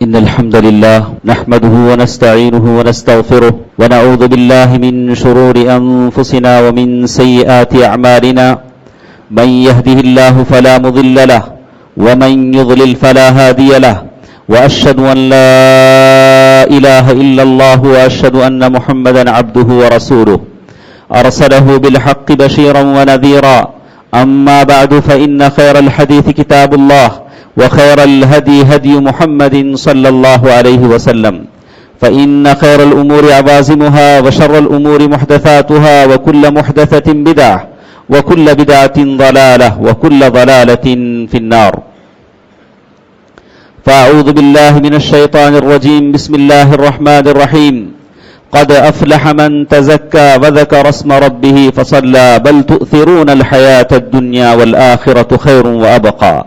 إن الحمد لله نحمده ونستعينه ونستغفره ونعوذ بالله من شرور أنفسنا ومن سيئات أعمالنا من يهده الله فلا مضل له ومن يضلل فلا هادي له وأشهد أن لا إله إلا الله وأشهد أن محمدا عبده ورسوله أرسله بالحق بشيرا ونذيرا أما بعد فإن خير الحديث كتاب الله وخير الهدي هدي محمد صلى الله عليه وسلم فإن خير الأمور عوازمها وشر الأمور محدثاتها وكل محدثة بدعة وكل بدعة ضلالة وكل ضلالة في النار فأعوذ بالله من الشيطان الرجيم بسم الله الرحمن الرحيم قد أفلح من تزكى وذكر اسم ربه فصلى بل تؤثرون الحياة الدنيا والآخرة خير وأبقى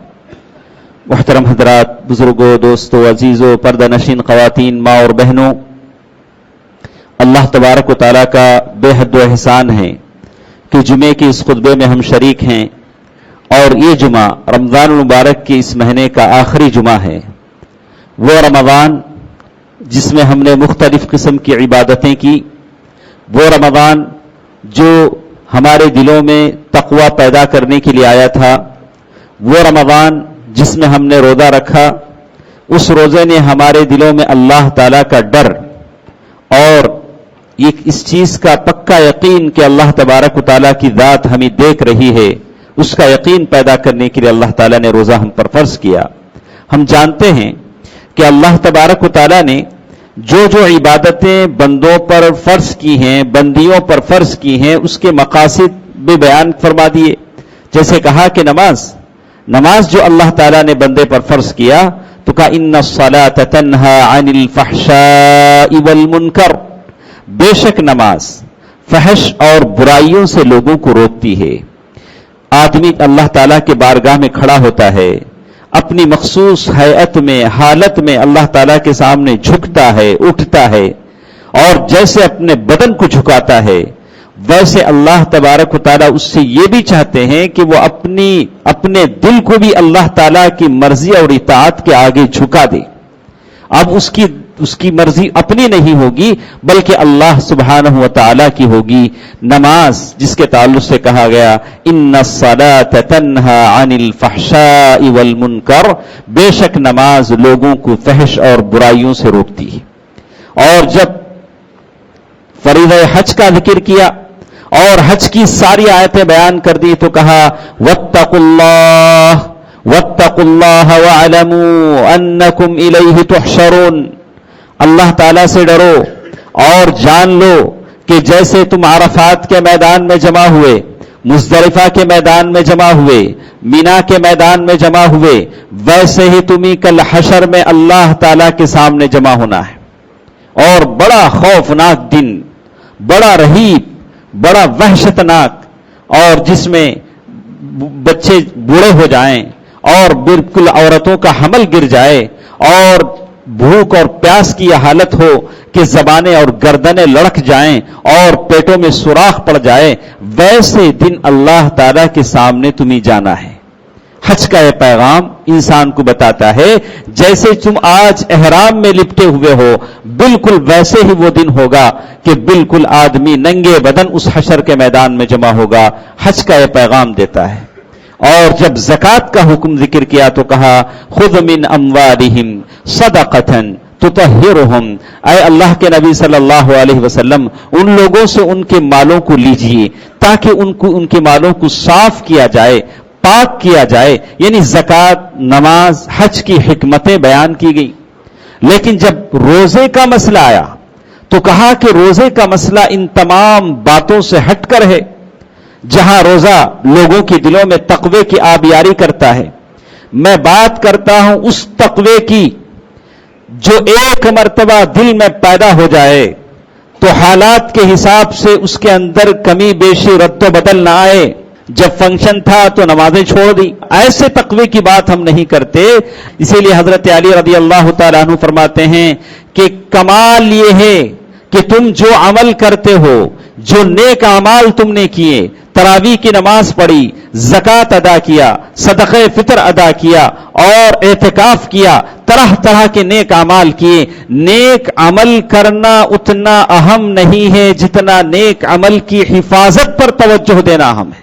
محترم حضرات، بزرگوں، دوستوں، عزیزوں، پردہ نشین خواتین، ماں اور بہنوں، اللہ تبارک و تعالیٰ کا بے حد و احسان ہے کہ جمعے کے اس خطبے میں ہم شریک ہیں، اور یہ جمعہ رمضان المبارک کے اس مہینے کا آخری جمعہ ہے۔ وہ رمضان جس میں ہم نے مختلف قسم کی عبادتیں کی، وہ رمضان جو ہمارے دلوں میں تقوی پیدا کرنے کے لیے آیا تھا، وہ رمضان جس میں ہم نے روزہ رکھا، اس روزے نے ہمارے دلوں میں اللہ تعالیٰ کا ڈر اور اس چیز کا پکا یقین کہ اللہ تبارک و تعالیٰ کی ذات ہمیں دیکھ رہی ہے، اس کا یقین پیدا کرنے کے لیے اللہ تعالیٰ نے روزہ ہم پر فرض کیا۔ ہم جانتے ہیں کہ اللہ تبارک و تعالیٰ نے جو جو عبادتیں بندوں پر فرض کی ہیں، بندیوں پر فرض کی ہیں، اس کے مقاصد بھی بیان فرما دیے۔ جیسے کہا کہ نماز جو اللہ تعالیٰ نے بندے پر فرض کیا تو کہا ان الصلاۃ تنہی عن الفحشاء والمنکر، بے شک نماز فحش اور برائیوں سے لوگوں کو روکتی ہے۔ آدمی اللہ تعالیٰ کے بارگاہ میں کھڑا ہوتا ہے، اپنی مخصوص حیت میں، حالت میں اللہ تعالیٰ کے سامنے جھکتا ہے، اٹھتا ہے، اور جیسے اپنے بدن کو جھکاتا ہے ویسے اللہ تبارک و تعالیٰ اس سے یہ بھی چاہتے ہیں کہ وہ اپنے دل کو بھی اللہ تعالیٰ کی مرضی اور اطاعت کے آگے جھکا دے۔ اب اس کی مرضی اپنی نہیں ہوگی بلکہ اللہ سبحانہ و تعالیٰ کی ہوگی۔ نماز جس کے تعلق سے کہا گیا ان الصلاۃ تنہی عن الفحشاء والمنکر، بے شک نماز لوگوں کو فحش اور برائیوں سے روکتی ہے۔ اور جب فریضہ حج کا ذکر کیا اور حج کی ساری آیتیں بیان کر دی تو کہا واتقوا اللہ واعلموا انکم الیہ تحشرون، اللہ تعالیٰ سے ڈرو اور جان لو کہ جیسے تم عرفات کے میدان میں جمع ہوئے، مزدلفہ کے میدان میں جمع ہوئے، مینا کے میدان میں جمع ہوئے، ویسے ہی تمہیں کل حشر میں اللہ تعالیٰ کے سامنے جمع ہونا ہے۔ اور بڑا خوفناک دن، بڑا رہیب، بڑا وحشتناک، اور جس میں بچے بوڑھے ہو جائیں اور بالکل عورتوں کا حمل گر جائے اور بھوک اور پیاس کی یہ حالت ہو کہ زبانیں اور گردنیں لڑک جائیں اور پیٹوں میں سوراخ پڑ جائے، ویسے دن اللہ تعالیٰ کے سامنے تمہیں جانا ہے۔ حج کا یہ پیغام انسان کو بتاتا ہے جیسے تم آج احرام میں لپٹے ہوئے ہو، بالکل ویسے ہی وہ دن ہوگا کہ بالکل آدمی ننگے بدن اس حشر کے میدان میں جمع ہوگا۔ حج کا یہ پیغام دیتا ہے۔ اور جب زکوٰۃ کا حکم ذکر کیا تو کہا خذ من اموالہم صدقۃ تطہرہم، اے اللہ کے نبی صلی اللہ علیہ وسلم ان لوگوں سے ان کے مالوں کو لیجئے تاکہ ان کے مالوں کو صاف کیا جائے، پاک کیا جائے۔ یعنی زکوٰۃ، نماز، حج کی حکمتیں بیان کی گئی۔ لیکن جب روزے کا مسئلہ آیا تو کہا کہ روزے کا مسئلہ ان تمام باتوں سے ہٹ کر ہے۔ جہاں روزہ لوگوں کے دلوں میں تقوی کی آبیاری کرتا ہے، میں بات کرتا ہوں اس تقوی کی جو ایک مرتبہ دل میں پیدا ہو جائے تو حالات کے حساب سے اس کے اندر کمی بیشی رد و بدل نہ آئے۔ جب فنکشن تھا تو نمازیں چھوڑ دی، ایسے تقوی کی بات ہم نہیں کرتے۔ اسی لیے حضرت علی رضی اللہ تعالیٰ عنہ فرماتے ہیں کہ کمال یہ ہے کہ تم جو عمل کرتے ہو، جو نیک اعمال تم نے کیے، تراویح کی نماز پڑھی، زکوٰۃ ادا کیا، صدقہ فطر ادا کیا اور اعتکاف کیا، طرح طرح کے نیک اعمال کیے، نیک عمل کرنا اتنا اہم نہیں ہے جتنا نیک عمل کی حفاظت پر توجہ دینا اہم ہے۔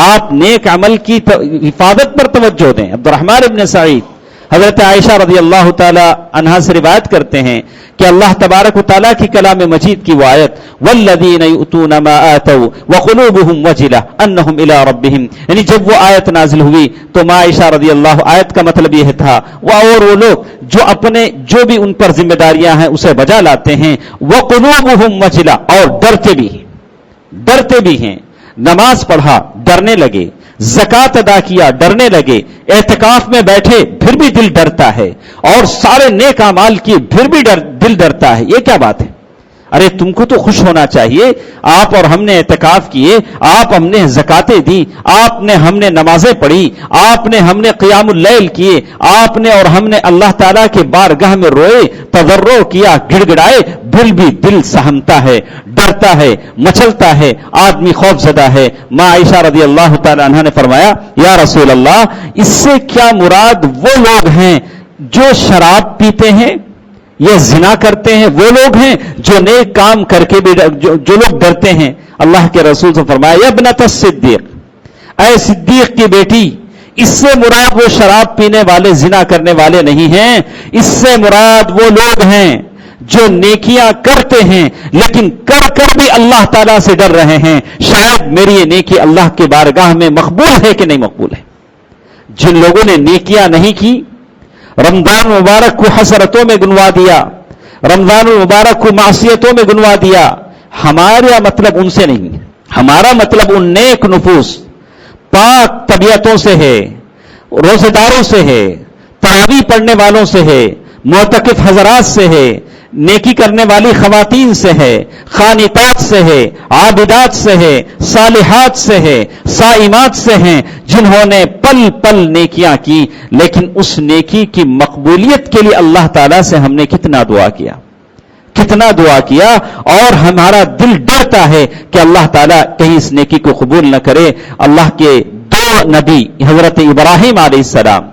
آپ نیک عمل کی حفاظت پر توجہ دیں۔ عبد الرحمن ابن سعید حضرت عائشہ رضی اللہ تعالی عنہا سے روایت کرتے ہیں کہ اللہ تبارک و تعالیٰ کی کلام مجید کی وہ آیت والذین یؤتون ما آتوا وقلوبہم وجلہ انہم الی ربہم، یعنی جب وہ آیت نازل ہوئی تو ماں عائشہ رضی اللہ، آیت کا مطلب یہ تھا وہ لوگ جو اپنے جو بھی ان پر ذمہ داریاں ہیں اسے بجا لاتے ہیں، وقلوبہم وجلہ، اور ڈرتے بھی ہیں، نماز پڑھا ڈرنے لگے، زکوٰۃ ادا کیا ڈرنے لگے، اعتکاف میں بیٹھے پھر بھی دل ڈرتا ہے، اور سارے نیک اعمال کیے پھر بھی دل ڈرتا ہے۔ یہ کیا بات ہے؟ ارے تم کو تو خوش ہونا چاہیے، آپ اور ہم نے اعتکاف کیے، آپ ہم نے زکاتیں دی، ہم نے نمازیں پڑھی، ہم نے قیام اللیل کیے، آپ نے اور ہم نے اللہ تعالیٰ کے بارگاہ میں روئے، تضرع کیا، گڑ گڑائے، پھر بھی دل سہمتا ہے، ڈرتا ہے، مچلتا ہے، آدمی خوف زدہ ہے۔ ماں عائشہ رضی اللہ تعالی عنہا نے فرمایا یا رسول اللہ، اس سے کیا مراد وہ لوگ ہیں جو شراب پیتے ہیں یہ زنا کرتے ہیں، وہ لوگ ہیں جو نیک کام کر کے بھی جو لوگ ڈرتے ہیں؟ اللہ کے رسول سے فرمایا یا ابنت الصدیق، اے صدیق کی بیٹی، اس سے مراد وہ شراب پینے والے زنا کرنے والے نہیں ہیں، اس سے مراد وہ لوگ ہیں جو نیکیاں کرتے ہیں لیکن کر بھی اللہ تعالیٰ سے ڈر رہے ہیں، شاید میری یہ نیکی اللہ کے بارگاہ میں مقبول ہے کہ نہیں مقبول ہے۔ جن لوگوں نے نیکیاں نہیں کی، رمضان مبارک کو حسرتوں میں گنوا دیا، رمضان المبارک کو معصیتوں میں گنوا دیا، ہمارا مطلب ان سے نہیں، ہمارا مطلب ان نیک نفوس، پاک طبیعتوں سے ہے، روزے داروں سے ہے، تراویح پڑھنے والوں سے ہے، معتکف حضرات سے ہے، نیکی کرنے والی خواتین سے ہے، قانتات سے ہے، عابدات سے ہے، صالحات سے ہے، صائمات سے ہیں، جنہوں نے پل پل نیکیاں کی، لیکن اس نیکی کی مقبولیت کے لیے اللہ تعالیٰ سے ہم نے کتنا دعا کیا اور ہمارا دل ڈرتا ہے کہ اللہ تعالیٰ کہیں اس نیکی کو قبول نہ کرے۔ اللہ کے دو نبی حضرت ابراہیم علیہ السلام،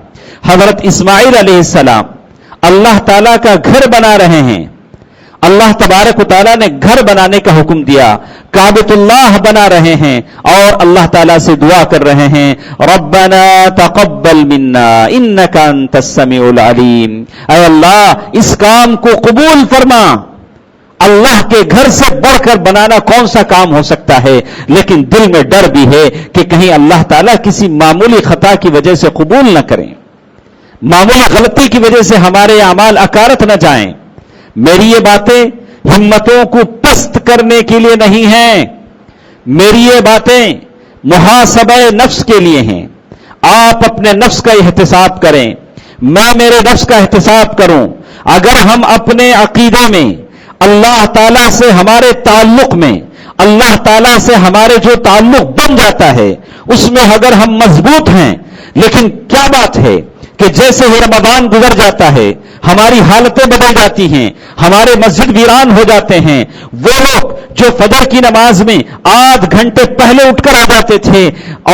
حضرت اسماعیل علیہ السلام اللہ تعالیٰ کا گھر بنا رہے ہیں، اللہ تبارک و تعالیٰ نے گھر بنانے کا حکم دیا، کعبۃ اللہ بنا رہے ہیں اور اللہ تعالیٰ سے دعا کر رہے ہیں ربنا تقبل منا انک انت السمیع العلیم، اے اللہ اس کام کو قبول فرما۔ اللہ کے گھر سے بڑھ کر بنانا کون سا کام ہو سکتا ہے، لیکن دل میں ڈر بھی ہے کہ کہیں اللہ تعالیٰ کسی معمولی خطا کی وجہ سے قبول نہ کریں، معمولی غلطی کی وجہ سے ہمارے اعمال اکارت نہ جائیں۔ میری یہ باتیں ہمتوں کو پست کرنے کے لیے نہیں ہیں، میری یہ باتیں محاسبہ نفس کے لیے ہیں۔ آپ اپنے نفس کا احتساب کریں، میں میرے نفس کا احتساب کروں۔ اگر ہم اپنے عقیدے میں، اللہ تعالیٰ سے ہمارے تعلق میں، اللہ تعالیٰ سے ہمارے جو تعلق بن جاتا ہے اس میں اگر ہم مضبوط ہیں، لیکن کیا بات ہے کہ جیسے ہی رمضان گزر جاتا ہے ہماری حالتیں بدل جاتی ہیں، ہمارے مسجد ویران ہو جاتے ہیں۔ وہ لوگ جو فجر کی نماز میں آدھ گھنٹے پہلے اٹھ کر آ جاتے تھے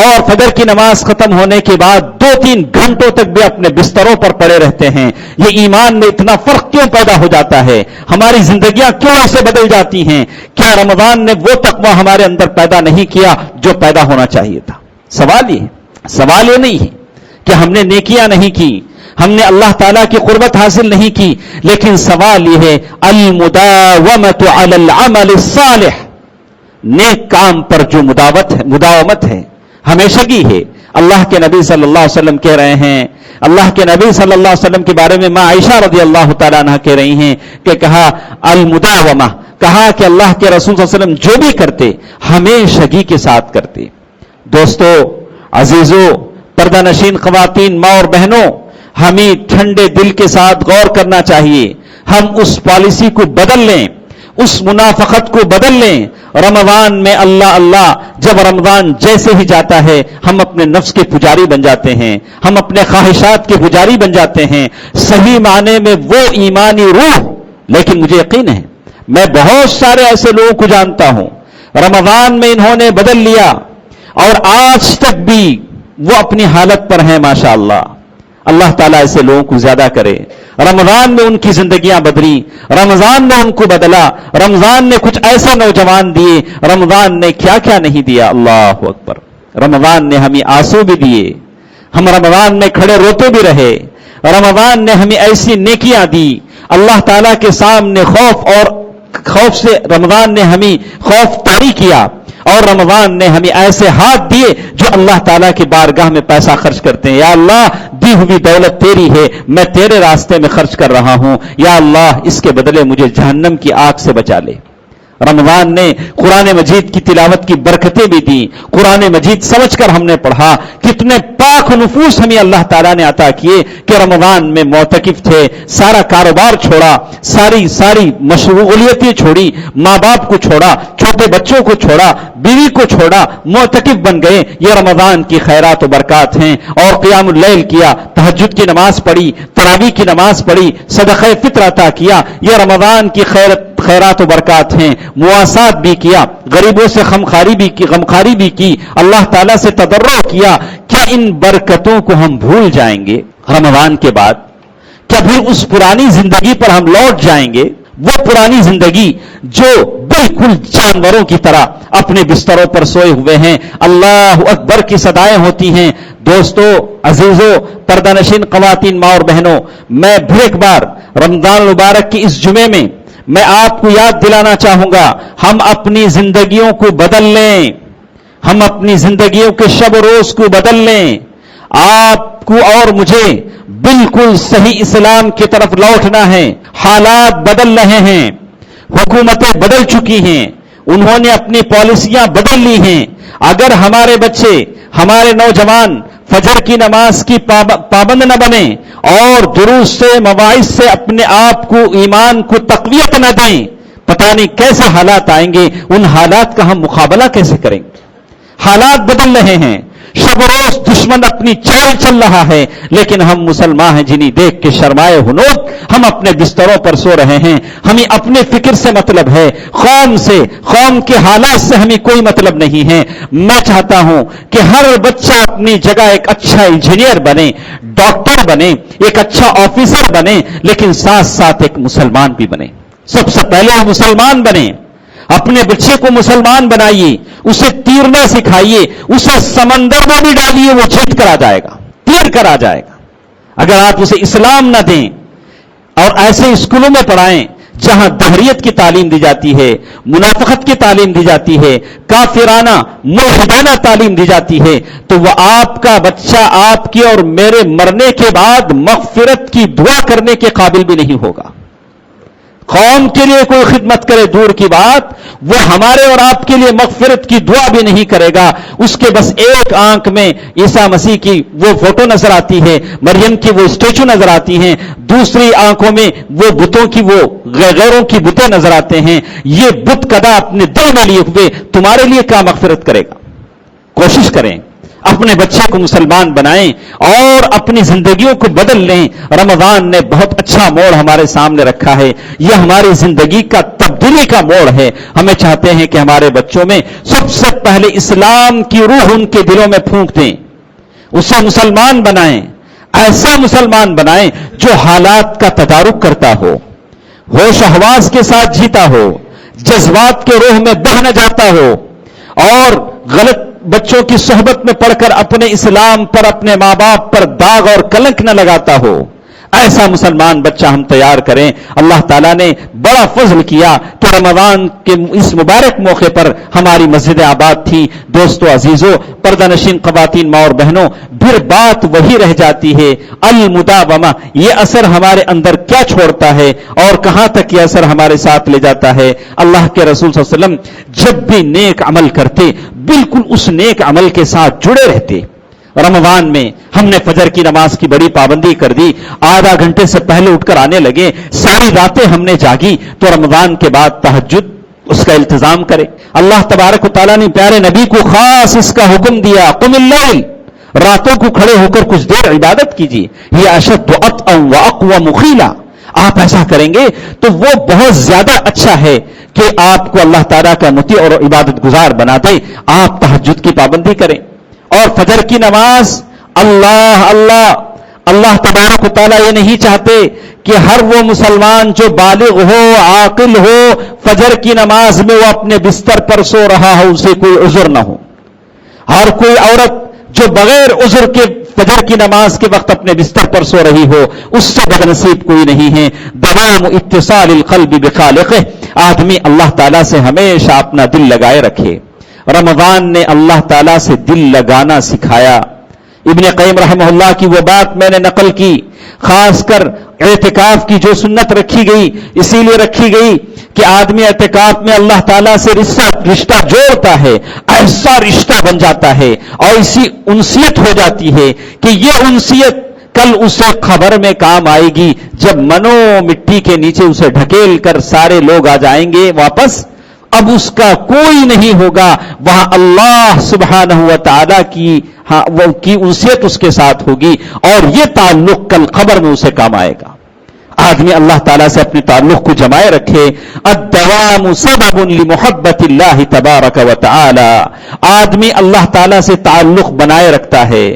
اور فجر کی نماز ختم ہونے کے بعد 2-3 گھنٹوں تک بھی اپنے بستروں پر پڑے رہتے ہیں، یہ ایمان میں اتنا فرق کیوں پیدا ہو جاتا ہے؟ ہماری زندگیاں کیوں ایسے بدل جاتی ہیں؟ کیا رمضان نے وہ تقویٰ ہمارے اندر پیدا نہیں کیا جو پیدا ہونا چاہیے تھا؟ سوال یہ نہیں ہے کہ ہم نے نیکیاں نہیں کی، ہم نے اللہ تعالیٰ کی قربت حاصل نہیں کی، لیکن سوال یہ ہے المداومۃ علی العمل الصالح، نیک کام پر جو مداومت ہے، ہمیشگی ہے۔ اللہ کے نبی صلی اللہ علیہ وسلم کہہ رہے ہیں، اللہ کے نبی صلی اللہ علیہ وسلم کے بارے میں ماں عائشہ رضی اللہ تعالیٰ عنہ کہہ رہی ہیں کہ کہا المداومہ، کہا کہ اللہ کے رسول صلی اللہ علیہ وسلم جو بھی کرتے ہمیشگی کے ساتھ کرتے۔ دوستو، عزیزو، پردہ نشین خواتین، ماں اور بہنوں، ہمیں ٹھنڈے دل کے ساتھ غور کرنا چاہیے، ہم اس پالیسی کو بدل لیں، اس منافقت کو بدل لیں۔ رمضان میں اللہ جب رمضان جیسے ہی جاتا ہے ہم اپنے نفس کے پجاری بن جاتے ہیں، ہم اپنے خواہشات کے پجاری بن جاتے ہیں۔ صحیح معنی میں وہ ایمانی روح، لیکن مجھے یقین ہے میں بہت سارے ایسے لوگوں کو جانتا ہوں رمضان میں انہوں نے بدل لیا اور آج تک بھی وہ اپنی حالت پر ہیں ماشاءاللہ. اللہ تعالیٰ ایسے لوگوں کو زیادہ کرے. رمضان میں ان کی زندگیاں بدلی, رمضان نے ان کو بدلا, رمضان نے کچھ ایسے نوجوان دیے, رمضان نے کیا کیا نہیں دیا. اللہ اکبر. رمضان نے ہمیں آنسو بھی دیے, ہم رمضان میں کھڑے روتے بھی رہے, رمضان نے ہمیں ایسی نیکیاں دی. اللہ تعالیٰ کے سامنے خوف سے رمضان نے ہمیں خوف طاری کیا, اور رمضان نے ہمیں ایسے ہاتھ دیے جو اللہ تعالیٰ کی بارگاہ میں پیسہ خرچ کرتے ہیں. یا اللہ دی ہوئی دولت تیری ہے, میں تیرے راستے میں خرچ کر رہا ہوں, یا اللہ اس کے بدلے مجھے جہنم کی آگ سے بچا لے. رمضان نے قرآن مجید کی تلاوت کی برکتیں بھی دی. قرآن مجید سمجھ کر ہم نے پڑھا. کتنے پاک نفوس ہمیں اللہ تعالیٰ نے عطا کیے کہ رمضان میں معتکف تھے, سارا کاروبار چھوڑا, ساری مشغولیتیں چھوڑی, ماں باپ کو چھوڑا, چھوٹے بچوں کو چھوڑا, بیوی کو چھوڑا, معتکف بن گئے. یہ رمضان کی خیرات و برکات ہیں. اور قیام اللیل کیا, تہجد کی نماز پڑھی, تراویح کی نماز پڑھی, صدقہ فطر عطا کیا. یہ رمضان کی خیرات و برکات ہیں. مواسات بھی کیا, غریبوں سے غمخاری بھی کی, اللہ تعالیٰ سے تضرع کیا. کیا ان برکتوں کو ہم بھول جائیں گے رمضان کے بعد؟ کیا پھر اس پرانی زندگی پر ہم لوٹ جائیں گے؟ وہ پرانی زندگی جو بالکل جانوروں کی طرح اپنے بستروں پر سوئے ہوئے ہیں, اللہ اکبر کی صدائیں ہوتی ہیں. دوستو, عزیزو, پردہ نشین خواتین, ماں اور بہنوں, میں پھر ایک بار رمضان المبارک کی اس جمعے میں آپ کو یاد دلانا چاہوں گا, ہم اپنی زندگیوں کو بدل لیں, ہم اپنی زندگیوں کے شب و روز کو بدل لیں. آپ کو اور مجھے بالکل صحیح اسلام کی طرف لوٹنا ہے. حالات بدل رہے ہیں, حکومتیں بدل چکی ہیں, انہوں نے اپنی پالیسیاں بدل لی ہیں. اگر ہمارے بچے, ہمارے نوجوان فجر کی نماز کی پابند نہ بنے اور دروس سے, مواعظ سے اپنے آپ کو, ایمان کو تقویت نہ دیں, پتہ نہیں کیسے حالات آئیں گے. ان حالات کا ہم مقابلہ کیسے کریں گے؟ حالات بدل رہے ہیں, شب روز دشمن اپنی چال چل رہا ہے, لیکن ہم مسلمان ہیں جنہیں دیکھ کے شرمائے ہنوک ہم اپنے بستروں پر سو رہے ہیں. ہمیں اپنے فکر سے مطلب ہے, قوم کے حالات سے ہمیں کوئی مطلب نہیں ہے. میں چاہتا ہوں کہ ہر بچہ اپنی جگہ ایک اچھا انجینئر بنے, ڈاکٹر بنے, ایک اچھا آفیسر بنے, لیکن ساتھ ساتھ ایک مسلمان بھی بنے. سب سے پہلے مسلمان بنے. اپنے بچے کو مسلمان بنائیے, اسے تیرنا سکھائیے, اسے سمندر میں بھی ڈالیے, وہ جیت کر آ جائے گا, تیر کر آ جائے گا. اگر آپ اسے اسلام نہ دیں اور ایسے اسکولوں میں پڑھائیں جہاں دہریت کی تعلیم دی جاتی ہے, منافقت کی تعلیم دی جاتی ہے, کافرانہ ملحدانہ تعلیم دی جاتی ہے, تو وہ آپ کا بچہ آپ کی اور میرے مرنے کے بعد مغفرت کی دعا کرنے کے قابل بھی نہیں ہوگا. قوم کے لیے کوئی خدمت کرے دور کی بات, وہ ہمارے اور آپ کے لیے مغفرت کی دعا بھی نہیں کرے گا. اس کے بس ایک آنکھ میں عیسیٰ مسیح کی وہ فوٹو نظر آتی ہے, مریم کی وہ اسٹیچو نظر آتی ہیں, دوسری آنکھوں میں وہ بتوں کی, وہ غیروں کی بتیں نظر آتے ہیں. یہ بت کدا اپنے دل میں لیے ہوئے تمہارے لیے کیا مغفرت کرے گا؟ کوشش کریں, اپنے بچے کو مسلمان بنائیں اور اپنی زندگیوں کو بدل لیں. رمضان نے بہت اچھا موڑ ہمارے سامنے رکھا ہے. یہ ہماری زندگی کا تبدیلی کا موڑ ہے. ہمیں چاہتے ہیں کہ ہمارے بچوں میں سب سے پہلے اسلام کی روح ان کے دلوں میں پھونک دیں, اسے مسلمان بنائیں, ایسا مسلمان بنائیں جو حالات کا تدارک کرتا ہو, ہوش و حواس کے ساتھ جیتا ہو, جذبات کے روح میں بہہ نہ جاتا ہو, اور غلط بچوں کی صحبت میں پڑھ کر اپنے اسلام پر, اپنے ماں باپ پر داغ اور کلنک نہ لگاتا ہو. ایسا مسلمان بچہ ہم تیار کریں. اللہ تعالیٰ نے بڑا فضل کیا کہ رمضان کے اس مبارک موقع پر ہماری مسجد آباد تھی. دوستو عزیزو, پردہ نشین خواتین, ماں اور بہنوں, پھر بات وہی رہ جاتی ہے, المداومہ. یہ اثر ہمارے اندر کیا چھوڑتا ہے اور کہاں تک یہ اثر ہمارے ساتھ لے جاتا ہے؟ اللہ کے رسول صلی اللہ علیہ وسلم جب بھی نیک عمل کرتے بالکل اس نیک عمل کے ساتھ جڑے رہتے. رمضان میں ہم نے فجر کی نماز کی بڑی پابندی کر دی, آدھا گھنٹے سے پہلے اٹھ کر آنے لگے, ساری راتیں ہم نے جاگی. تو رمضان کے بعد تہجد اس کا التزام کرے. اللہ تبارک و تعالیٰ نے پیارے نبی کو خاص اس کا حکم دیا, قم اللیل, راتوں کو کھڑے ہو کر کچھ دیر عبادت کیجیے. یہ اشد وأطأ وأقوم قیلا, آپ ایسا کریں گے تو وہ بہت زیادہ اچھا ہے کہ آپ کو اللہ تعالیٰ کا مطیع اور عبادت گزار بنا دے. آپ تہجد کی پابندی کریں اور فجر کی نماز. اللہ تبارک و تعالیٰ یہ نہیں چاہتے کہ ہر وہ مسلمان جو بالغ ہو عاقل ہو فجر کی نماز میں وہ اپنے بستر پر سو رہا ہو اسے کوئی عذر نہ ہو. ہر کوئی عورت جو بغیر عذر کے فجر کی نماز کے وقت اپنے بستر پر سو رہی ہو اس سے بدنصیب کوئی نہیں ہے. دوام اتصال القلب بخالقہ. آدمی اللہ تعالیٰ سے ہمیشہ اپنا دل لگائے رکھے. رمضان نے اللہ تعالیٰ سے دل لگانا سکھایا. ابن قیم رحمہ اللہ کی وہ بات میں نے نقل کی. خاص کر اعتکاف کی جو سنت رکھی گئی اسی لیے رکھی گئی کہ آدمی اعتکاف میں اللہ تعالیٰ سے رشتہ جوڑتا ہے, ایسا رشتہ بن جاتا ہے اور اسی انسیت ہو جاتی ہے کہ یہ انسیت کل اسے خبر میں کام آئے گی جب منو مٹی کے نیچے اسے ڈھکیل کر سارے لوگ آ جائیں گے واپس. اب اس کا کوئی نہیں ہوگا, وہاں اللہ سبحانہ و تعالیٰ کی انسیت اس کے ساتھ ہوگی اور یہ تعلق کل خبر میں اسے کام آئے گا. آدمی اللہ تعالیٰ سے اپنے تعلق کو جمائے رکھے. الدوام سبب لمحبت اللہ تبارک و تعالی. آدمی اللہ تعالیٰ سے تعلق بنائے رکھتا ہے,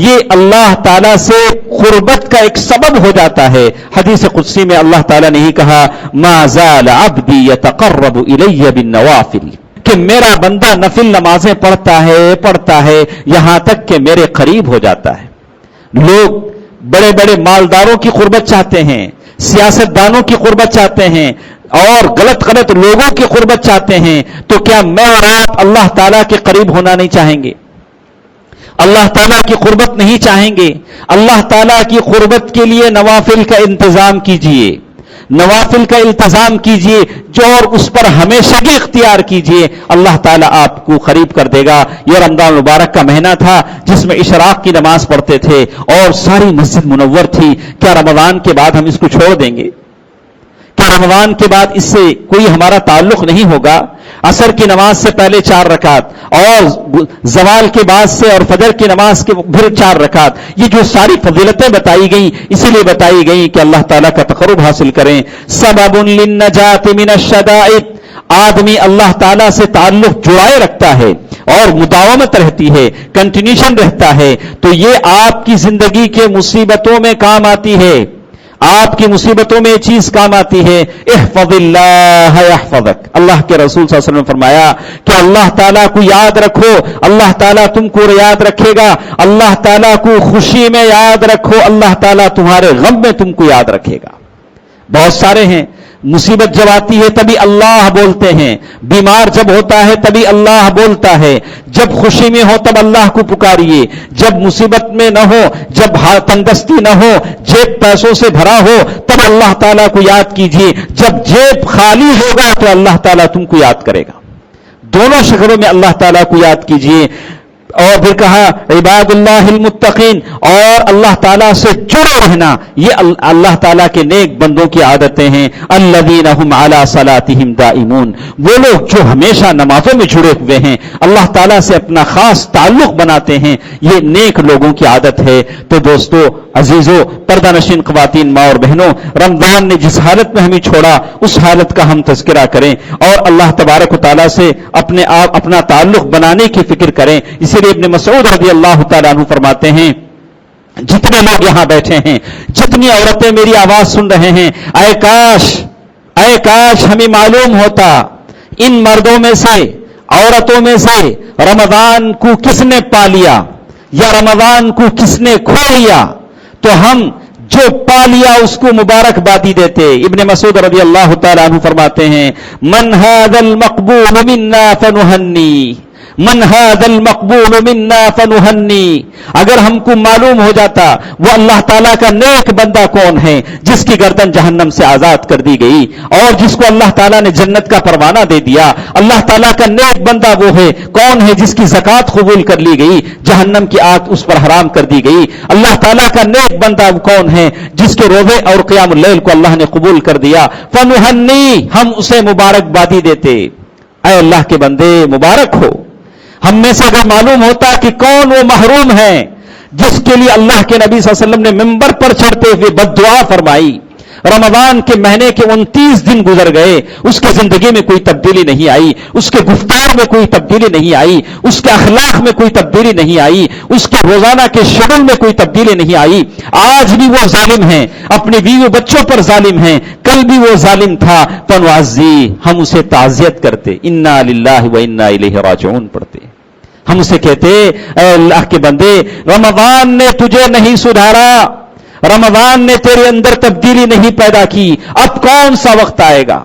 یہ اللہ تعالیٰ سے قربت کا ایک سبب ہو جاتا ہے. حدیث قدسی میں اللہ تعالیٰ نے ہی کہا ما زال عبدی یتقرب الی بالنوافل, کہ میرا بندہ نفل نمازیں پڑھتا ہے یہاں تک کہ میرے قریب ہو جاتا ہے. لوگ بڑے بڑے مالداروں کی قربت چاہتے ہیں, سیاستدانوں کی قربت چاہتے ہیں اور غلط لوگوں کی قربت چاہتے ہیں, تو کیا میں اور آپ اللہ تعالیٰ کے قریب ہونا نہیں چاہیں گے؟ اللہ تعالیٰ کی قربت نہیں چاہیں گے؟ اللہ تعالیٰ کی قربت کے لیے نوافل کا انتظام کیجئے, نوافل کا التزام کیجئے جو اور اس پر ہمیشگی اختیار کیجئے. اللہ تعالیٰ آپ کو قریب کر دے گا. یہ رمضان مبارک کا مہینہ تھا جس میں اشراق کی نماز پڑھتے تھے اور ساری مسجد منور تھی. کیا رمضان کے بعد ہم اس کو چھوڑ دیں گے؟ کیا رمضان کے بعد اس سے کوئی ہمارا تعلق نہیں ہوگا؟ عصر کی نماز سے پہلے 4 رکعت اور زوال کے بعد سے اور فجر کی نماز کے پھر 4 رکعت, یہ جو ساری فضیلتیں بتائی گئیں اسی لیے بتائی گئیں کہ اللہ تعالیٰ کا تقرب حاصل کریں. سبب للنجات من الشدائد. آدمی اللہ تعالیٰ سے تعلق جڑائے رکھتا ہے اور مداومت رہتی ہے, کنٹینیوشن رہتا ہے, تو یہ آپ کی زندگی کے مصیبتوں میں کام آتی ہے. آپ کی مصیبتوں میں یہ چیز کام آتی ہے. احفظ اللہ یحفظک. اللہ کے رسول صلی اللہ علیہ وسلم نے فرمایا کہ اللہ تعالیٰ کو یاد رکھو, اللہ تعالیٰ تم کو یاد رکھے گا. اللہ تعالیٰ کو خوشی میں یاد رکھو, اللہ تعالیٰ تمہارے غم میں تم کو یاد رکھے گا. بہت سارے ہیں, مصیبت جب آتی ہے تبھی اللہ بولتے ہیں, بیمار جب ہوتا ہے تبھی اللہ بولتا ہے, جب خوشی میں ہو تب اللہ کو پکاریے, جب مصیبت میں نہ ہو, جب تنگستی نہ ہو, جیب پیسوں سے بھرا ہو تب اللہ تعالیٰ کو یاد کیجیے, جب جیب خالی ہوگا تو اللہ تعالیٰ تم کو یاد کرے گا. دونوں شکلوں میں اللہ تعالیٰ کو یاد کیجیے. اور پھر کہا عباد اللہ المتقین, اور اللہ تعالیٰ سے جڑے رہنا یہ اللہ تعالیٰ کے نیک بندوں کی عادتیں ہیں. الذین هم علی صلاتهم دائمون. وہ لوگ جو ہمیشہ نمازوں میں جڑے ہوئے ہیں, اللہ تعالیٰ سے اپنا خاص تعلق بناتے ہیں, یہ نیک لوگوں کی عادت ہے. تو دوستو عزیزو, پردہ نشین خواتین, ماں اور بہنوں, رمضان نے جس حالت میں ہمیں چھوڑا اس حالت کا ہم تذکرہ کریں اور اللہ تبارک و تعالیٰ سے اپنا تعلق بنانے کی فکر کریں. اسی لیے ابن مسعود رضی اللہ تعالیٰ عنہ فرماتے ہیں, جتنے لوگ یہاں بیٹھے ہیں, جتنی عورتیں میری آواز سن رہے ہیں, اے کاش ہمیں معلوم ہوتا ان مردوں میں سے, عورتوں میں سے رمضان کو کس نے پا لیا یا رمضان کو کس نے کھو لیا, تو ہم جو پا لیا اس کو مبارکبادی دیتے. ابن مسعود رضی اللہ تعالیٰ عنہ فرماتے ہیں, من هذا المقبول منا فنهنی, من هذا المقبول منا فنهنی. اگر ہم کو معلوم ہو جاتا وہ اللہ تعالیٰ کا نیک بندہ کون ہے جس کی گردن جہنم سے آزاد کر دی گئی اور جس کو اللہ تعالیٰ نے جنت کا پروانہ دے دیا. اللہ تعالیٰ کا نیک بندہ وہ ہے کون ہے جس کی زکوٰۃ قبول کر لی گئی, جہنم کی آگ اس پر حرام کر دی گئی. اللہ تعالیٰ کا نیک بندہ کون ہے جس کے روزے اور قیام اللیل کو اللہ نے قبول کر دیا. فنہنی, ہم اسے مبارکبادی دیتے. اے اللہ کے بندے مبارک ہو. ہم میں سے اگر معلوم ہوتا کہ کون وہ محروم ہے جس کے لیے اللہ کے نبی صلی اللہ علیہ وسلم نے منبر پر چڑھتے ہوئے بد دعا فرمائی, رمضان کے مہینے کے 29 دن گزر گئے، اس کی زندگی میں کوئی تبدیلی نہیں آئی، اس کے گفتار میں کوئی تبدیلی نہیں آئی، اس کے اخلاق میں کوئی تبدیلی نہیں آئی، اس کے روزانہ کے شیڈول میں کوئی تبدیلی نہیں آئی۔ آج بھی وہ ظالم ہیں، اپنے بیوی بچوں پر ظالم ہیں، کل بھی وہ ظالم تھا، فنعزی، ہم اسے تعزیت کرتے، انا للہ و انا الیہ راجعون پڑھتے، ہم اسے کہتے اے اللہ کے بندے، رمضان نے تجھے نہیں سدھارا، رمضان نے تیرے اندر تبدیلی نہیں پیدا کی، اب کون سا وقت آئے گا؟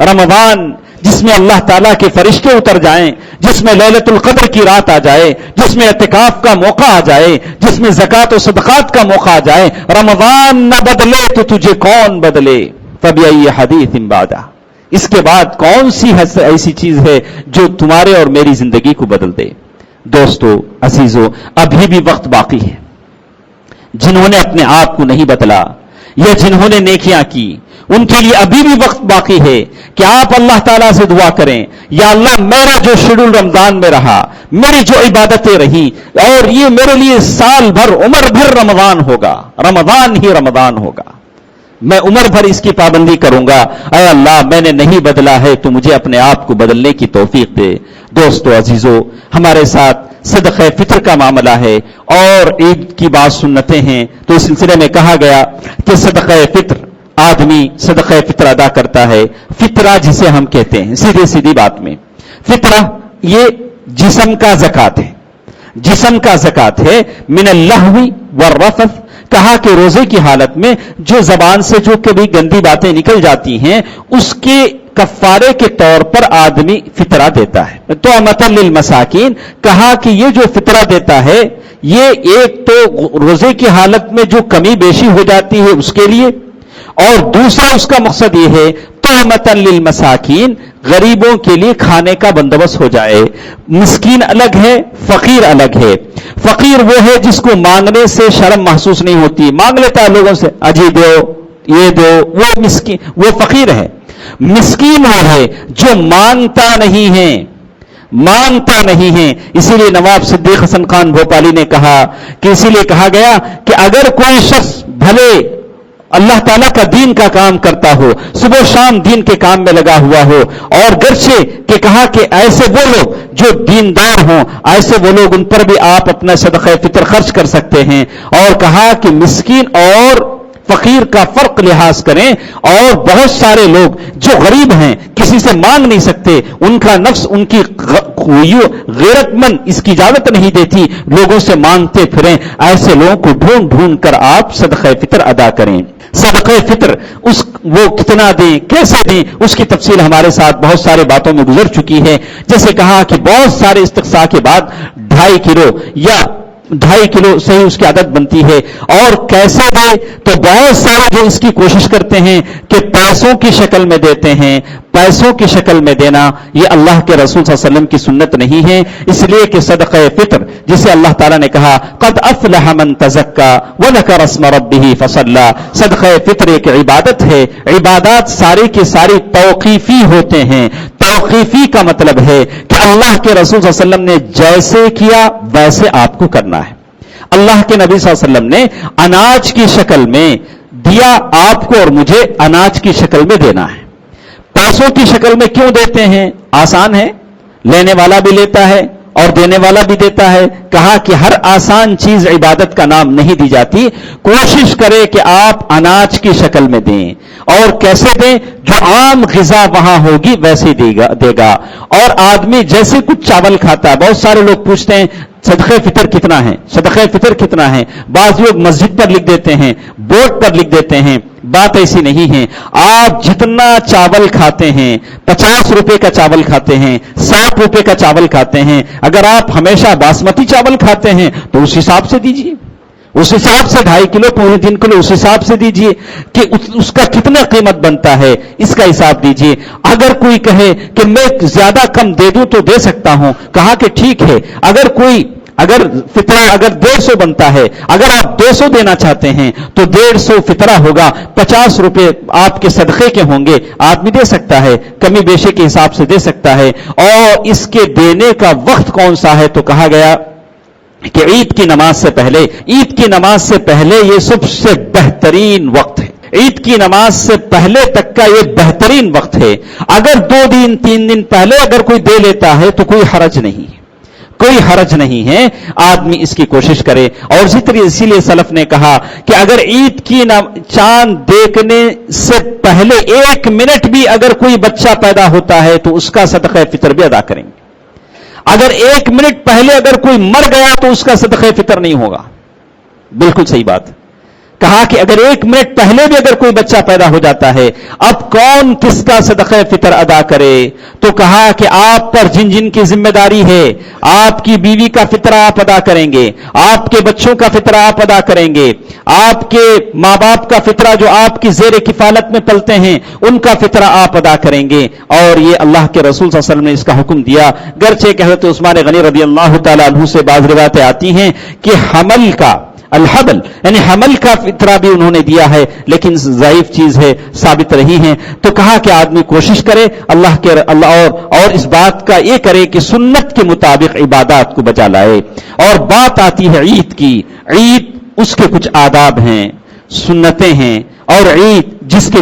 رمضان جس میں اللہ تعالیٰ کے فرشتے اتر جائیں، جس میں لیلۃ القدر کی رات آ جائے، جس میں اعتکاف کا موقع آ جائے، جس میں زکوٰۃ و صدقات کا موقع آ جائے، رمضان نہ بدلے تو تجھے کون بدلے؟ فبأي حدیث بعدہ، اس کے بعد کون سی ایسی چیز ہے جو تمہارے اور میری زندگی کو بدل دے؟ دوستو عزیزو، ابھی بھی وقت باقی ہے۔ جنہوں نے اپنے آپ کو نہیں بدلا یا جنہوں نے نیکیاں کی، ان کے لیے ابھی بھی وقت باقی ہے کہ آپ اللہ تعالیٰ سے دعا کریں، یا اللہ میرا جو شیڈول رمضان میں رہا، میری جو عبادتیں رہی، اور یہ میرے لیے سال بھر، عمر بھر رمضان ہوگا، رمضان ہی رمضان ہوگا، میں عمر بھر اس کی پابندی کروں گا۔ اے اللہ میں نے نہیں بدلا ہے تو مجھے اپنے آپ کو بدلنے کی توفیق دے۔ دوستو عزیزو، ہمارے ساتھ صدقہ فطر کا معاملہ ہے اور عید کی بعض سنتیں ہیں، تو اس سلسلے میں کہا گیا کہ صدقہ فطر، آدمی صدقہ فطر ادا کرتا ہے۔ فطرہ جسے ہم کہتے ہیں، سیدھی بات میں فطرہ یہ جسم کا زکات ہے، جسم کا زکات ہے، من اللہو والرفث، کہا کہ روزے کی حالت میں جو زبان سے جو کبھی گندی باتیں نکل جاتی ہیں، اس کے کفارے کے طور پر آدمی فطرہ دیتا ہے۔ تو مثل للمساکین، کہا کہ یہ جو فطرہ دیتا ہے، یہ ایک تو روزے کی حالت میں جو کمی بیشی ہو جاتی ہے اس کے لیے، اور دوسرا اس کا مقصد یہ ہے تہمۃ للمساکین، غریبوں کے لیے کھانے کا بندوبست ہو جائے۔ مسکین الگ ہے، فقیر الگ ہے۔ فقیر وہ ہے جس کو مانگنے سے شرم محسوس نہیں ہوتی، مانگ لیتا ہے لوگوں سے، اجی دو، یہ دو، وہ مسکین، وہ فقیر ہے۔ مسکین وہ ہے جو مانگتا نہیں ہے، مانگتا نہیں ہے۔ اسی لیے نواب صدیق حسن خان بھوپالی نے کہا کہ اسی لیے کہا گیا کہ اگر کوئی شخص بھلے اللہ تعالیٰ کا دین کا کام کرتا ہو، صبح و شام دین کے کام میں لگا ہوا ہو، اور گرچہ کہ کہا کہ ایسے وہ لوگ جو دیندار ہوں، ایسے وہ لوگ ان پر بھی آپ اپنا صدقہ فطر خرچ کر سکتے ہیں، اور کہا کہ مسکین اور فقیر کا فرق لحاظ کریں، اور بہت سارے لوگ جو غریب ہیں، کسی سے مانگ نہیں سکتے، ان کا نفس ان کی غیرت مند اس کی اجازت نہیں دیتی لوگوں سے مانگتے پھریں، ایسے لوگوں کو ڈھونڈ ڈھونڈ کر آپ صدقہ فطر ادا کریں۔ صدقہ فطر وہ کتنا دیں، کیسے دیں، اس کی تفصیل ہمارے ساتھ بہت سارے باتوں میں گزر چکی ہے۔ جیسے کہا کہ بہت سارے استقصاء کے بعد 2.5 کلو یا 2.5 کلو صحیح اس کی عادت بنتی ہے، اور کیسے دے تو بہت سارے جو اس کی کوشش کرتے ہیں کہ پیسوں کی شکل میں دیتے ہیں۔ پیسوں کی شکل میں دینا یہ اللہ کے رسول صلی اللہ علیہ وسلم کی سنت نہیں ہے، اس لیے کہ صدقہ فطر جسے اللہ تعالیٰ نے کہا قد افلح من تزکا وذکر اسم ربہ فصلی، صدقہ فطر ایک عبادت ہے۔ عبادات ساری کے ساری توقیفی ہوتے ہیں۔ توقیفی کا مطلب ہے کہ اللہ کے رسول صلی اللہ علیہ وسلم نے جیسے کیا ویسے آپ کو کرنا ہے۔ اللہ کے نبی صلی اللہ علیہ وسلم نے اناج کی شکل میں دیا آپ کو اور مجھے، اناج کی شکل میں دینا ہے۔ پیسوں کی شکل میں کیوں دیتے ہیں؟ آسان ہے، لینے والا بھی لیتا ہے اور دینے والا بھی دیتا ہے۔ کہا کہ ہر آسان چیز عبادت کا نام نہیں دی جاتی، کوشش کرے کہ آپ اناج کی شکل میں دیں، اور کیسے دیں؟ جو عام غذا وہاں ہوگی ویسے دے گا۔ اور آدمی جیسے کچھ چاول کھاتا ہے، بہت سارے لوگ پوچھتے ہیں صدقہ فطر کتنا ہے، صدقہ فطر کتنا ہے؟ بعض لوگ مسجد پر لکھ دیتے ہیں، بورڈ پر لکھ دیتے ہیں، بات ایسی نہیں ہے۔ آپ جتنا چاول کھاتے ہیں، 50 روپے کا چاول کھاتے ہیں، 60 روپے کا چاول کھاتے ہیں، اگر آپ ہمیشہ باسمتی چاول کھاتے ہیں تو اس حساب سے دیجیے، اس حساب سے 2.5 کلو 3 کلو اس حساب سے دیجیے کہ اس کا کتنا قیمت بنتا ہے، اس کا حساب دیجیے۔ اگر کوئی کہے کہ میں زیادہ کم دے دوں تو دے سکتا ہوں، کہا کہ ٹھیک ہے، اگر فطرہ 150 بنتا ہے، اگر آپ 200 دینا چاہتے ہیں تو 150 فطرہ ہوگا، 50 روپے آپ کے صدقے کے ہوں گے، آدمی دے سکتا ہے، کمی بیشے کے حساب سے دے سکتا ہے۔ اور اس کے دینے کا وقت کون سا ہے؟ تو کہا گیا کہ عید کی نماز سے پہلے، عید کی نماز سے پہلے یہ سب سے بہترین وقت ہے۔ عید کی نماز سے پہلے تک کا یہ بہترین وقت ہے. اگر 2 دن 3 دن پہلے اگر کوئی دے لیتا ہے تو کوئی حرج نہیں, کوئی حرج نہیں ہے, آدمی اس کی کوشش کرے. اور اسی لیے سلف نے کہا کہ اگر عید کی چاند دیکھنے سے پہلے 1 منٹ بھی اگر کوئی بچہ پیدا ہوتا ہے تو اس کا صدقہ فطر بھی ادا کریں گے. اگر 1 منٹ پہلے اگر کوئی مر گیا تو اس کا صدقہ فطر نہیں ہوگا. بالکل صحیح بات کہا کہ اگر 1 منٹ پہلے بھی اگر کوئی بچہ پیدا ہو جاتا ہے, اب کون کس کا صدقہ فطر ادا کرے؟ تو کہا کہ آپ پر جن جن کی ذمہ داری ہے, آپ کی بیوی کا فطرہ آپ ادا کریں گے, آپ کے بچوں کا فطرہ آپ ادا کریں گے, آپ کے ماں باپ کا فطرہ جو آپ کی زیر کفالت میں پلتے ہیں ان کا فطرہ آپ ادا کریں گے. اور یہ اللہ کے رسول صلی اللہ علیہ وسلم نے اس کا حکم دیا. گرچہ کہ حضرت عثمان غنی رضی اللہ تعالیٰ عنہ سے بعض روایتیں آتی ہیں کہ حمل کا الحبل یعنی حمل کا فطرہ بھی انہوں نے دیا ہے, لیکن ضعیف چیز ہے, ثابت رہی ہیں. تو کہا کہ آدمی کوشش کرے اللہ اور اس بات کا یہ کرے کہ سنت کے مطابق عبادات کو بجا لائے. اور بات آتی ہے عید کی. عید اس کے کچھ آداب ہیں, سنتیں ہیں, اور جس کے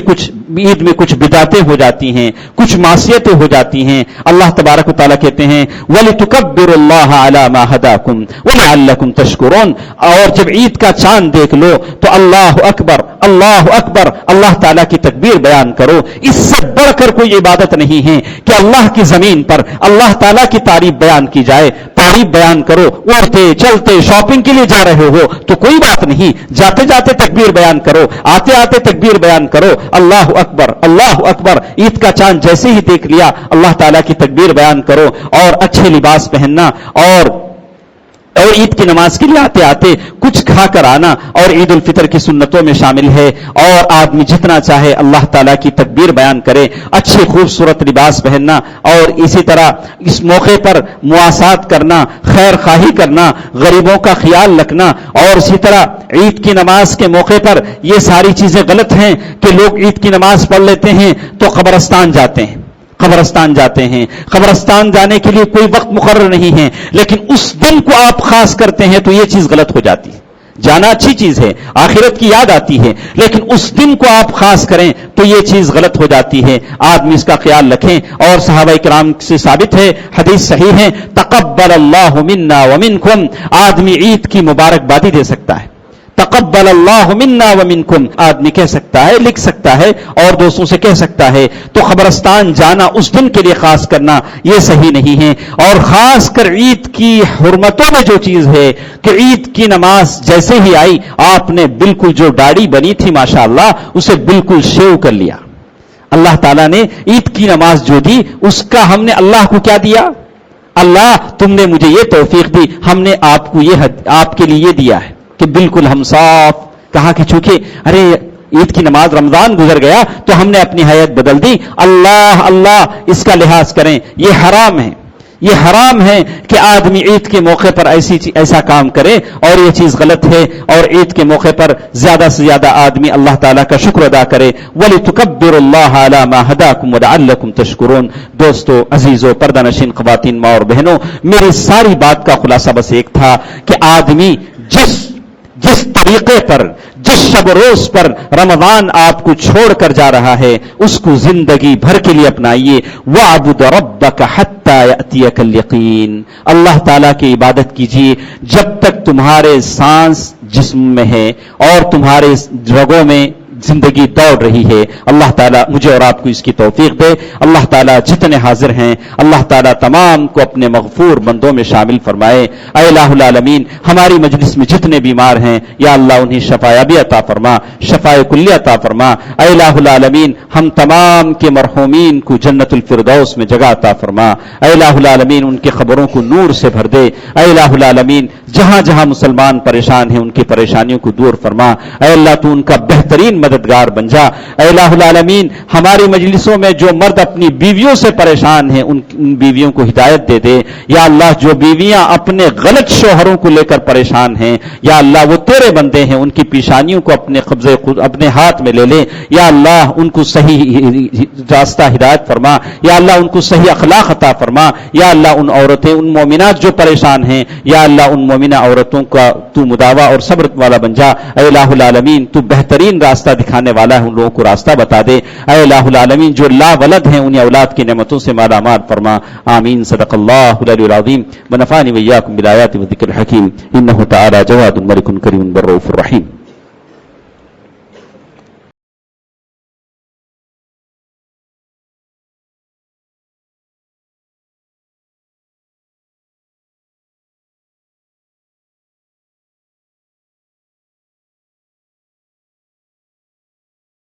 عید میں کچھ بدعتیں ہو جاتی ہیں, کچھ معصیتیں ہو جاتی ہیں. اللہ تبارک و تعالیٰ کہتے ہیں وَلِتُكَبِّرُوا اللَّهَ عَلَى مَا هَدَاكُمْ وَلَعَلَّكُمْ تَشْكُرُونَ. اور جب عید کا چاند دیکھ لو تو اللہ اکبر اللہ تعالیٰ کی تکبیر بیان کرو. اس سے بڑھ کر کوئی عبادت نہیں ہے کہ اللہ کی زمین پر اللہ تعالیٰ کی تعریف بیان کی جائے. تعریف بیان کرو, اڑتے چلتے شاپنگ کے لیے جا رہے ہو تو کوئی بات نہیں, جاتے جاتے تکبیر بیان کرو, آتے آتے تکبیر بیان کرو. اللہ اکبر. عید کا چاند جیسے ہی دیکھ لیا اللہ تعالیٰ کی تکبیر بیان کرو. اور اچھے لباس پہننا اور عید کی نماز کے لیے آتے آتے کچھ کھا کر آنا اور عید الفطر کی سنتوں میں شامل ہے. اور آدمی جتنا چاہے اللہ تعالیٰ کی تکبیر بیان کرے, اچھے خوبصورت لباس پہننا, اور اسی طرح اس موقع پر مواسات کرنا, خیر خواہی کرنا, غریبوں کا خیال رکھنا. اور اسی طرح عید کی نماز کے موقع پر یہ ساری چیزیں غلط ہیں کہ لوگ عید کی نماز پڑھ لیتے ہیں تو قبرستان جاتے ہیں. قبرستان جانے کے لیے کوئی وقت مقرر نہیں ہے, لیکن اس دن کو آپ خاص کرتے ہیں تو یہ چیز غلط ہو جاتی ہے. جانا اچھی چیز ہے, آخرت کی یاد آتی ہے, لیکن اس دن کو آپ خاص کریں تو یہ چیز غلط ہو جاتی ہے. آدمی اس کا خیال رکھیں. اور صحابہ کرام سے ثابت ہے, حدیث صحیح ہے, تقبل اللہ منا ومنکم. آدمی عید کی مبارکبادی دے سکتا ہے, تقبل اللہ منا ومنکم آدمی کہہ سکتا ہے, لکھ سکتا ہے, اور دوستوں سے کہہ سکتا ہے. تو قبرستان جانا اس دن کے لیے خاص کرنا یہ صحیح نہیں ہے. اور خاص کر عید کی حرمتوں میں جو چیز ہے کہ عید کی نماز جیسے ہی آئی آپ نے بالکل جو داڑھی بنی تھی ماشاءاللہ اسے بالکل شیو کر لیا. اللہ تعالیٰ نے عید کی نماز جو دی اس کا ہم نے اللہ کو کیا دیا؟ اللہ تم نے مجھے یہ توفیق دی, ہم نے آپ کے لیے یہ دیا ہے کہ بالکل ہم صاف. کہا کہ چونکہ ارے عید کی نماز رمضان گزر گیا تو ہم نے اپنی حیت بدل دی. اللہ اس کا لحاظ کریں. یہ حرام ہے کہ آدمی عید کے موقع پر ایسا کام کرے, اور یہ چیز غلط ہے. اور عید کے موقع پر زیادہ سے زیادہ آدمی اللہ تعالیٰ کا شکر ادا کرے. وَلِتُكَبِّرُوا اللَّهَ عَلَى مَا هَدَاكُمْ وَلَعَلَّكُمْ تَشْكُرُونَ. دوستو, عزیزو, پردہ نشین خواتین, ماں اور بہنوں, میری ساری بات کا خلاصہ بس ایک تھا کہ آدمی جس طریقے پر, جس شب روز پر رمضان آپ کو چھوڑ کر جا رہا ہے اس کو زندگی بھر کے لیے اپنائیے. وَاعْبُدْ رَبَّكَ حَتَّى يَأْتِيَكَ الْيَقِينُ. اللہ تعالیٰ کی عبادت کیجیے جب تک تمہارے سانس جسم میں ہے اور تمہارے رگوں میں زندگی دوڑ رہی ہے. اللہ تعالیٰ مجھے اور آپ کو اس کی توفیق دے. اللہ تعالیٰ جتنے حاضر ہیں اللہ تعالیٰ تمام کو اپنے مغفور بندوں میں شامل فرمائے. اے الہ العالمین, ہماری مجلس میں جتنے بیمار ہیں یا اللہ انہیں شفایابی عطا فرما, شفائے کلی عطا فرما. اے الہ العالمین, ہم تمام کے مرحومین کو جنت الفردوس میں جگہ عطا فرما. اے الہ العالمین, ان کی خبروں کو نور سے بھر دے. اے الہ العالمین, جہاں جہاں مسلمان پریشان ہیں ان کی پریشانیوں کو دور فرما. اے اللہ تو ان کا بہترین مددگار بن جا. اے الہ العالمین, ہماری مجلسوں میں جو مرد اپنی بیویوں سے پریشان ہیں ان بیویوں کو ہدایت دے دے. یا اللہ, جو بیویاں اپنے غلط شوہروں کو لے کر پریشان ہیں یا اللہ وہ تیرے بندے ہیں, ان کی پیشانیوں کو اپنے قبضے اپنے ہاتھ میں لے لے. یا اللہ ان کو صحیح راستہ ہدایت فرما. یا اللہ ان کو صحیح اخلاق عطا فرما. یا اللہ ان عورتیں, ان مومنات جو پریشان ہیں, یا اللہ ان مومنہ عورتوں کا تو مداوا اور صبر والا بن جا. اے الہ العالمین, تو بہترین راستہ دکھانے والا ہے، ان لوگوں کو راستہ بتا دے۔ اے الہ العالمین جو لا ولد ہیں انہیں اولاد کی نعمتوں سے مالا مال فرما، آمین۔ صدق اللہ العلی العظیم ونفعني وإياكم بالآیات والذکر الحکیم، انہ تعالی جواد ملک کریم بر رؤوف الرحیم۔